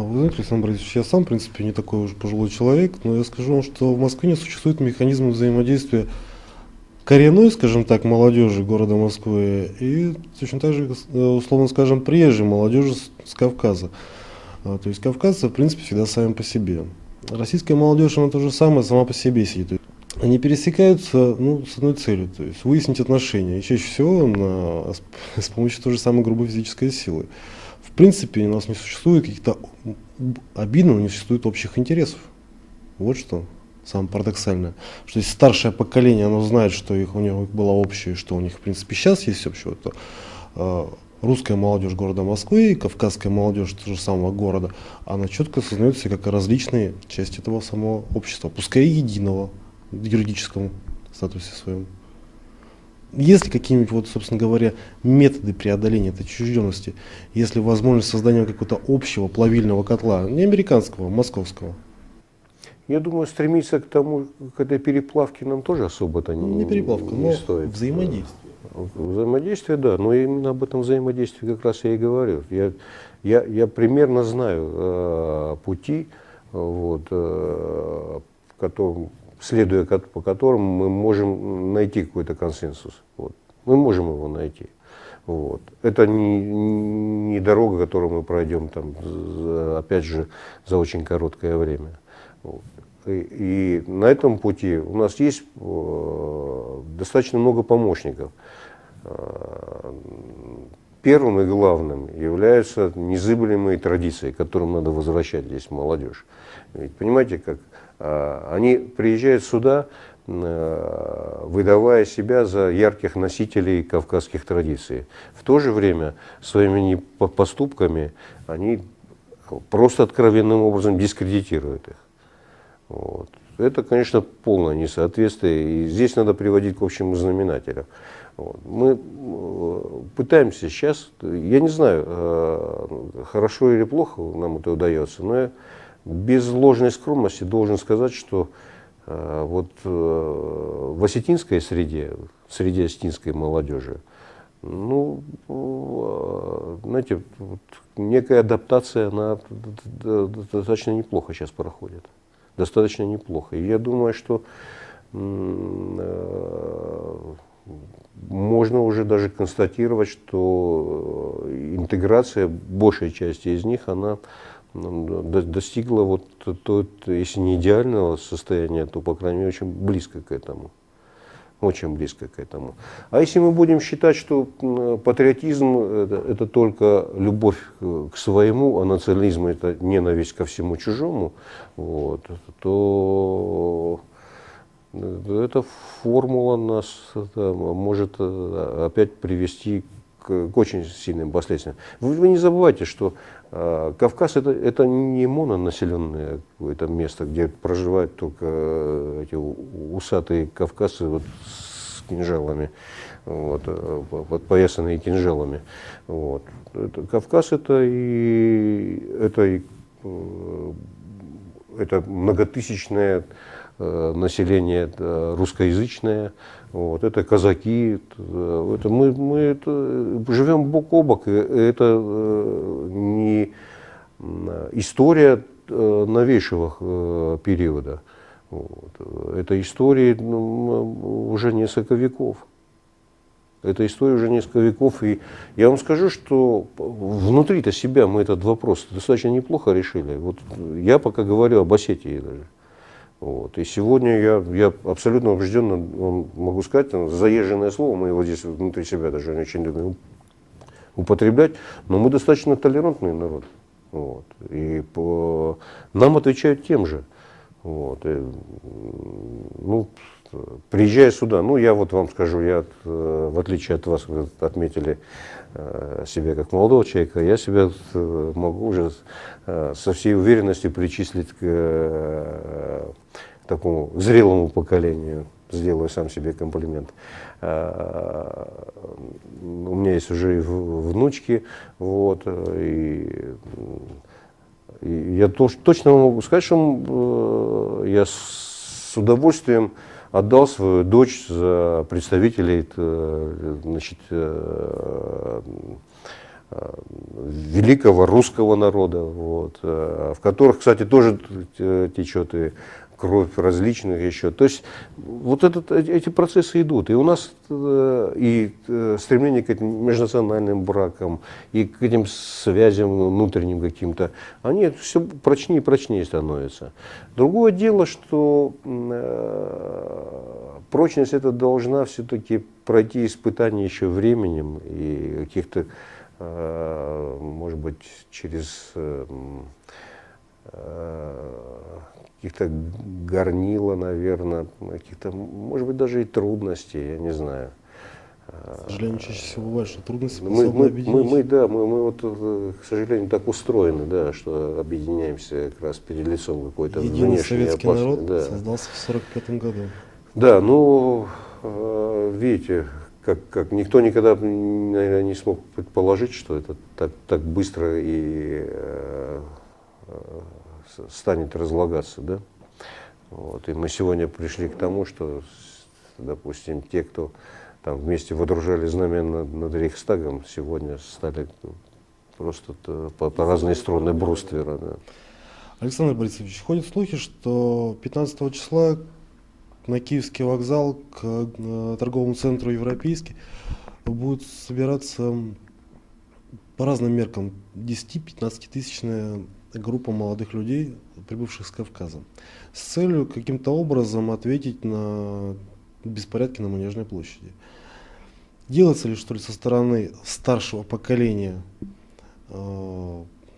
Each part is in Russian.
Вы знаете, Александр Борисович, я сам, в принципе, не такой уж пожилой человек, но я скажу вам, что в Москве не существует механизма взаимодействия коренной, скажем так, молодежи города Москвы и точно так же, условно скажем, приезжей молодежи с Кавказа. То есть кавказцы, в принципе, всегда сами по себе. Российская молодежь, она то же самое, сама по себе сидит. Они пересекаются, ну, с одной целью, то есть выяснить отношения. И чаще всего с помощью той же самой грубой физической силы. В принципе, у нас не существует каких-то обидных, не существует общих интересов. Вот что самое парадоксальное. Что если старшее поколение, оно знает, что у них было общее, что у них, в принципе, сейчас есть общего, то русская молодежь города Москвы и кавказская молодежь того же самого города, она четко осознается как различные части этого самого общества, пускай и единого в юридическом статусе своем. Есть ли какие-нибудь, вот, собственно говоря, методы преодоления этой отчужденности, если возможность создания какого-то общего плавильного котла, не американского, а московского? Я думаю, стремиться к тому, к этой переплавке нам тоже особо-то Не переплавка, не но стоит. взаимодействие. Взаимодействие, да, но именно об этом взаимодействии как раз я и говорю. Я примерно знаю пути, вот, следуя по которым мы можем найти какой-то консенсус. Вот. Мы можем его найти. Вот. Это не дорога, которую мы пройдем, там, опять же, за очень короткое время. Вот. И на этом пути у нас есть достаточно много помощников. Первым и главным являются незыблемые традиции, к которым надо возвращать здесь молодежь. Ведь понимаете, как они приезжают сюда, выдавая себя за ярких носителей кавказских традиций. В то же время своими поступками они просто откровенным образом дискредитируют их. Вот. Это, конечно, полное несоответствие, и здесь надо приводить к общему знаменателю. Вот. Мы пытаемся сейчас, я не знаю, хорошо или плохо нам это удается, но я без ложной скромности должен сказать, что вот в осетинской среде, в среде осетинской молодежи, ну, знаете, вот некая адаптация, она достаточно неплохо сейчас проходит. Достаточно неплохо. И я думаю, что можно уже даже констатировать, что интеграция большей части из них, она достигла вот если не идеального состояния, то, по крайней мере, очень близко к этому. Очень близко к этому. А если мы будем считать, что патриотизм это только любовь к своему, а национализм это ненависть ко всему чужому, вот, то эта формула нас может опять привести к очень сильным последствиям. Вы не забывайте, что Кавказ это не мононаселенное какое-то место, где проживают только эти усатые кавказцы вот, с кинжалами, вот, подпоясанные кинжалами. Вот. Кавказ это многотысячное население русскоязычное, вот, это казаки, мы живем бок о бок, и это не история новейшего периода, вот, это история уже несколько веков. Это история уже несколько веков, и я вам скажу, что внутри-то себя мы этот вопрос достаточно неплохо решили. Вот я пока говорю об Осетии даже. Вот. И сегодня я абсолютно убежденно могу сказать, заезженное слово, мы его здесь внутри себя даже не очень любим употреблять, но мы достаточно толерантный народ. Вот. И нам отвечают тем же. Вот. И, ну, приезжая сюда, ну я вот вам скажу, в отличие от вас, вы отметили себя как молодого человека, я себя могу уже со всей уверенностью причислить к такому зрелому поколению. Сделаю сам себе комплимент. У меня есть уже и внучки, вот, и я точно могу сказать, что я с удовольствием отдал свою дочь за представителей, значит, великого русского народа, вот, в которых, кстати, тоже течет и кровь различных еще. То есть вот эти процессы идут. И у нас и стремление к этим межнациональным бракам, и к этим связям внутренним каким-то, они все прочнее и прочнее становятся. Другое дело, что прочность эта должна все-таки пройти испытания еще временем и каких-то, может быть, через каких-то горнила, наверное, каких-то, может быть, даже и трудностей, я не знаю. К сожалению, чаще всего бывает, что трудности способны объединить. Мы вот, к сожалению, так устроены, да, что объединяемся как раз перед лицом какой-то Единый внешней советский опасности. народ Да. создался в 1945 году. Да, ну, видите, как никто никогда, наверное, не смог предположить, что это так быстро и станет разлагаться, да. Вот. И мы сегодня пришли к тому, что, допустим, те, кто там вместе водружали знамя над Рейхстагом, сегодня стали просто по разные стороны бруствера. Да. Александр Борисович, ходят слухи, что 15 числа на Киевский вокзал к торговому центру Европейский будут собираться по разным меркам 10-15 тысячная группа молодых людей, прибывших с Кавказа, с целью каким-то образом ответить на беспорядки на Манежной площади. Делается ли что ли со стороны старшего поколения,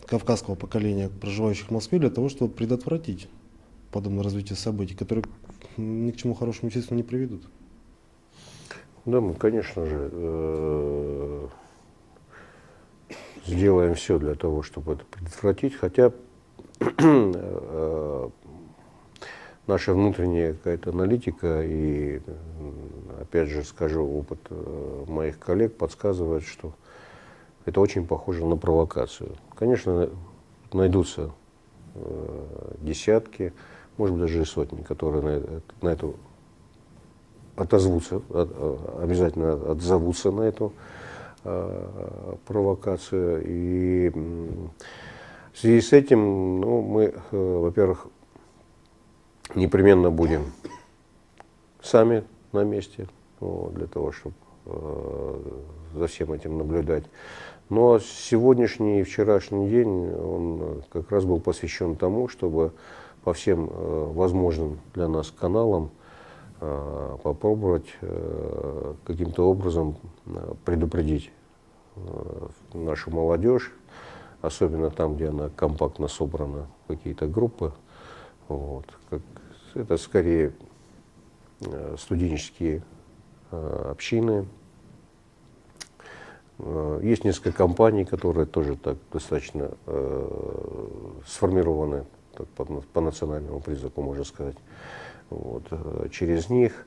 кавказского поколения, проживающих в Москве, для того, чтобы предотвратить подобное развитие событий, которые ни к чему хорошему, естественно, не приведут? Да, мы, конечно же, сделаем все для того, чтобы это предотвратить, хотя наша внутренняя какая-то аналитика и, опять же, скажу, опыт моих коллег подсказывает, что это очень похоже на провокацию. Конечно, найдутся десятки, может быть, даже и сотни, которые на эту отозвутся, обязательно отзовутся на эту провокацию. И в связи с этим, ну, мы, во-первых, непременно будем сами на месте, вот, для того, чтобы за всем этим наблюдать. Но сегодняшний и вчерашний день, он как раз был посвящен тому, чтобы по всем возможным для нас каналам попробовать каким-то образом предупредить нашу молодежь, особенно там, где она компактно собрана, какие-то группы. Вот. Это скорее студенческие общины. Есть несколько компаний, которые тоже так достаточно сформированы так, по национальному признаку, можно сказать. Вот. Через них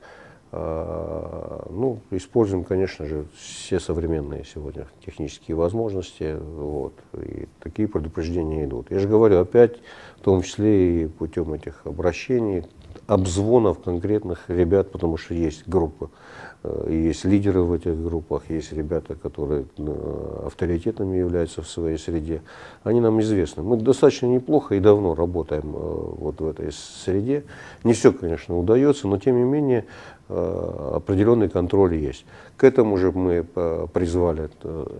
используем, конечно же, все современные сегодня технические возможности. Вот. И такие предупреждения идут. Я же говорю, опять, в том числе и путем этих обращений, обзвонов конкретных ребят, потому что есть группы, есть лидеры в этих группах, есть ребята, которые авторитетными являются в своей среде. Они нам известны. Мы достаточно неплохо и давно работаем вот в этой среде. Не все, конечно, удается, но тем не менее определенный контроль есть. К этому же мы призвали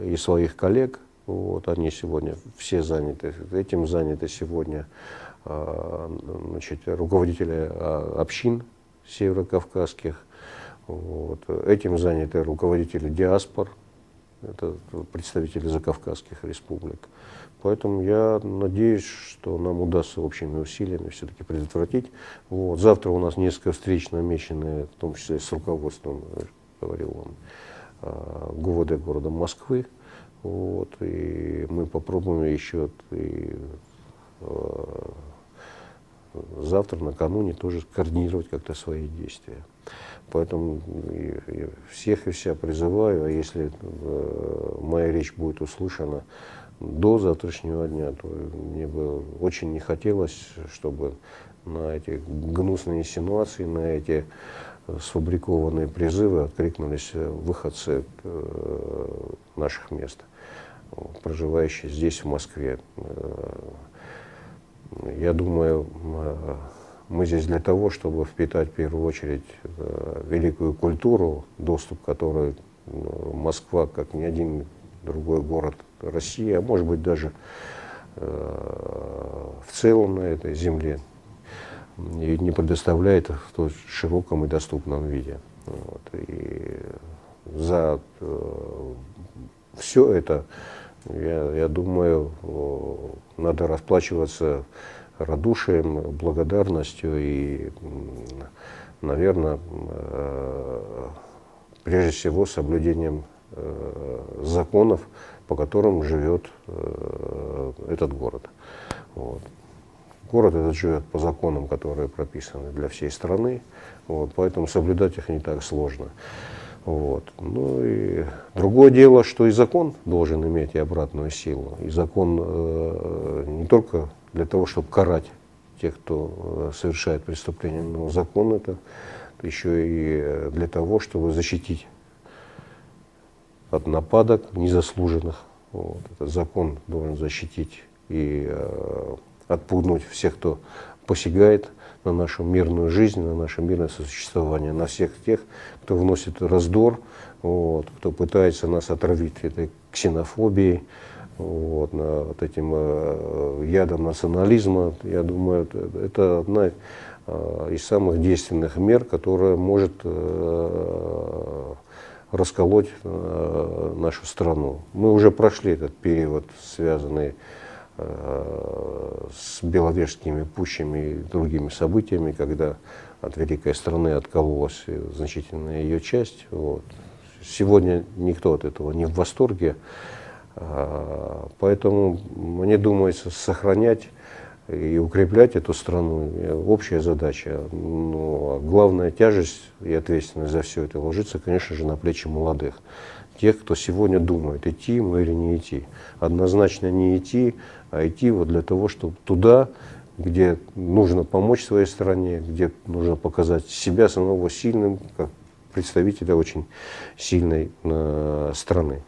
и своих коллег. Вот, они сегодня все заняты, этим заняты сегодня руководители общин северокавказских. Вот. Этим заняты руководители диаспор, это представители закавказских республик. Поэтому я надеюсь, что нам удастся общими усилиями все-таки предотвратить. Вот. Завтра у нас несколько встреч намечены, в том числе с руководством, говорил вам, ГУВД города Москвы. Вот. И мы попробуем еще завтра, накануне тоже координировать как-то свои действия. Поэтому и всех и вся призываю, а если моя речь будет услышана до завтрашнего дня, то мне бы очень не хотелось, чтобы на эти гнусные инсинуации, на эти сфабрикованные призывы откликнулись выходцы наших мест. проживающие здесь, в Москве. Я думаю, мы здесь для того, чтобы впитать в первую очередь великую культуру, доступ к которой Москва, как ни один другой город России, а может быть даже в целом на этой земле, и не предоставляет в том широком и доступном виде. Вот. И за все это, я думаю, надо расплачиваться радушием, благодарностью и, наверное, прежде всего соблюдением законов, по которым живет этот город. Вот. Город этот живет по законам, которые прописаны для всей страны, вот, поэтому соблюдать их не так сложно. Вот. Ну и другое дело, что и закон должен иметь и обратную силу. И закон не только для того, чтобы карать тех, кто совершает преступления, но закон это еще и для того, чтобы защитить от нападок незаслуженных. Вот. Этот закон должен защитить и отпугнуть всех, кто посягает на нашу мирную жизнь, на наше мирное сосуществование, на всех тех, кто вносит раздор, вот, кто пытается нас отравить этой ксенофобией, вот, вот этим ядом национализма. Я думаю, это одна из самых действенных мер, которая может расколоть нашу страну. Мы уже прошли этот период, связанный с беловежскими путчами и другими событиями, когда от великой страны откололась значительная ее часть. Вот. Сегодня никто от этого не в восторге, поэтому, мне думается, сохранять и укреплять эту страну общая задача. Но главная тяжесть и ответственность за все это ложится, конечно же, на плечи молодых. Тех, кто сегодня думает, идти ему или не идти. Однозначно не идти, а идти вот для того, чтобы туда, где нужно помочь своей стране, где нужно показать себя самого сильным, как представителя очень сильной страны.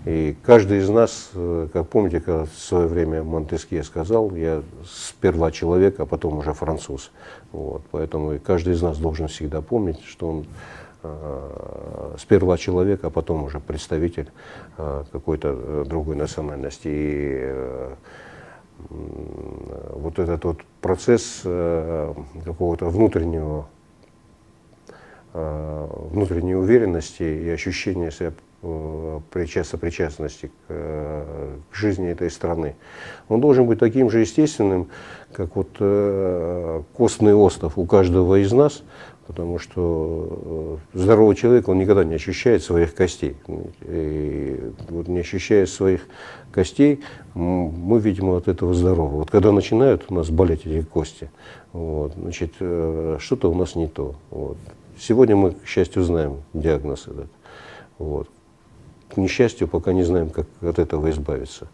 И каждый из нас, как помните, как в свое время Монтескье сказал, я сперва человек, а потом уже француз. Вот. Поэтому и каждый из нас должен всегда помнить, что он сперва человек, а потом уже представитель какой-то другой национальности. И вот этот вот процесс какого-то внутренней уверенности и ощущения себя сопричастности к жизни этой страны, он должен быть таким же естественным, как вот костный остов у каждого из нас, потому что здоровый человек, он никогда не ощущает своих костей. И вот не ощущая своих костей, мы, видимо, от этого здоровы. Вот когда начинают у нас болеть эти кости, вот, значит, что-то у нас не то. Вот. Сегодня мы, к счастью, знаем диагноз этот. Вот. К несчастью, пока не знаем, как от этого избавиться.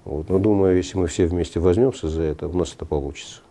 Вот. Но думаю, если мы все вместе возьмемся за это, у нас это получится.